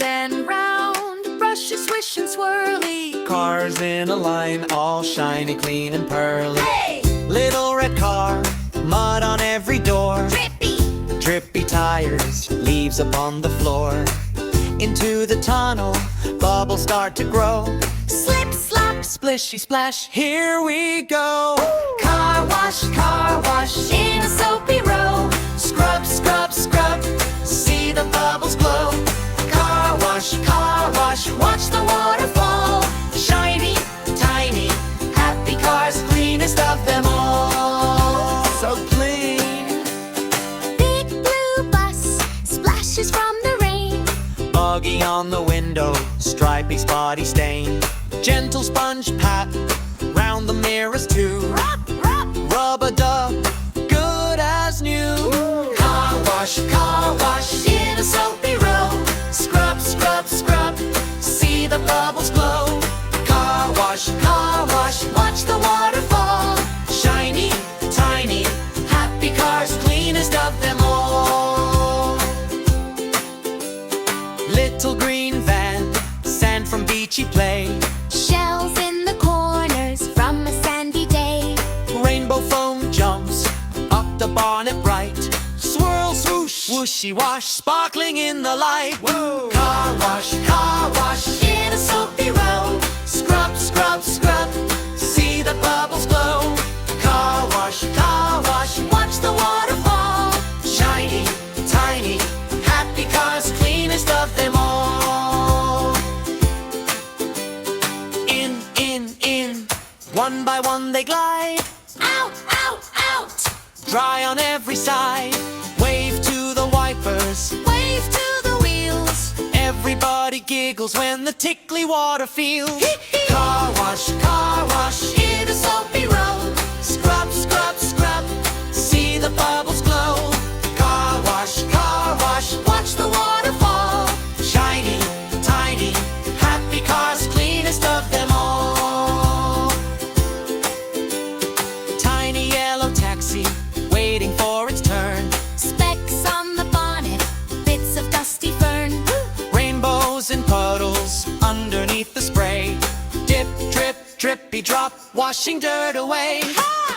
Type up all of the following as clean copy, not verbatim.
and round, brushes swish and swirly. Cars in a line, all shiny, clean and pearly. Hey! Little red car, mud on every door. Drippy! Drippy tires, leaves upon the floor. Into the tunnel, bubbles start to grow. Slip, slop, Splishy splash, here we go. car wash, in a soapy row. Scrub, scrub, scrub, see the bubbles glow. Car wash, watch the waterfall. Shiny, tiny, happy cars, cleanest of them all. So clean. Big blue bus splashes from the rain. Buggy on the window, stripy spotty stain. Gentle sponge pat, round the mirrors too. Rub, rub, Rub-a-dub, good as new. car wash, in a soapy row. Scrub, scrub, scrub, see the bubbles glow. Car wash, Watch the waterfall. shiny, tiny, happy cars, cleanest of them all. Little green van, sand from beachy play. Shells in the corners from a sandy day. Rainbow foam jumps up the bonnet bright. Swirl, swoosh, whooshy wash, sparkling in the light. Whoa! Car wash, in a soapy row. Scrub, scrub, scrub, see the bubbles glow. Car wash, Watch the waterfall. shiny, tiny, happy cars, cleanest of them all. In, one by one they glide. Out, out, Dry on every side, wave to the wipers. wave to the wheels. Everybody giggles when the tickly water feels. Car wash, In a soapy row. scrub, scrub, scrub, see the bubbles glow. Car wash, Watch the waterfall. shiny, tiny, happy cars, cleanest of them all. Tiny yellow taxi, waiting for its turn. Specks on the bonnet, bits of dusty fern. Rainbows and puddles underneath the spray. Dip, drip, drippy drop, washing dirt away.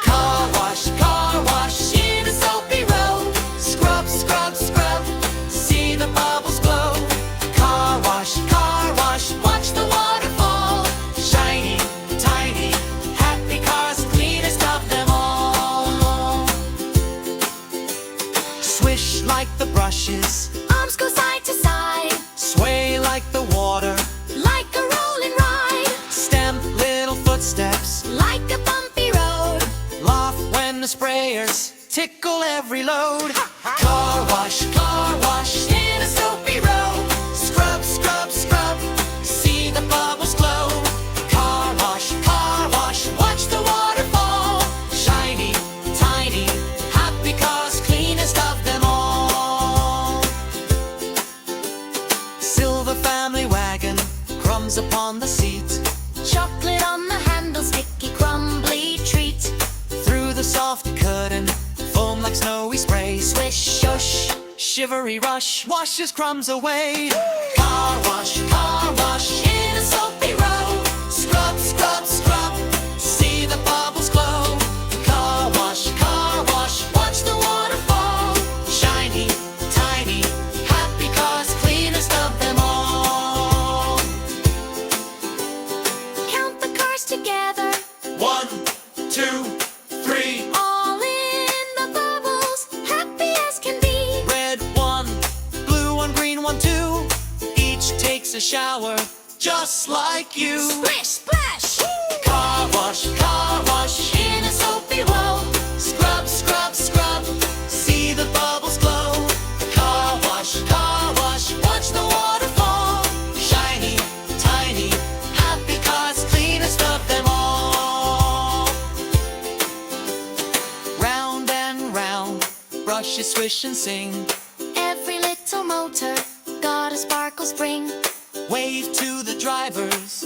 Car wash, In a soapy row. scrub, scrub, scrub, see the bubbles glow. Car wash, Watch the waterfall. shiny, tiny, happy cars, cleanest of them all. Swish like the brushes, Arms go side to side, sway like the water. like a rolling ride. Stamp little footsteps, Like a bumpy road. laugh when the sprayers tickle every load. Car wash, In a soapy row. scrub, scrub, scrub, see the bubbles glow. Car wash, Watch the waterfall. shiny, tiny, happy cars, cleanest of them all. Silver family wagon, crumbs upon the seat. Chocolate on the handle, sticky crumbly treat. Through the soft curtain, foam like snowy spray. Swish, shush. Shivery rush, washes crumbs away. Car wash, In a soapy row. scrub, scrub, scrub, see the bubbles glow. Car wash, Watch the waterfall. shiny, tiny, happy cars, cleanest of them all. Count the cars together. 1, 2, 3. All in the bubbles, happy as can be. Red one, blue one, green one too. Each takes a shower, just like you. Splish, splash. Car wash, In a soapy row. scrub, scrub, scrub, see the bubbles glow. Car wash, Watch the waterfall. shiny, tiny, happy cars, cleanest of them all. Round and round, brushes swish and sing. Every little motor got a sparkle spring. Wave to the drivers,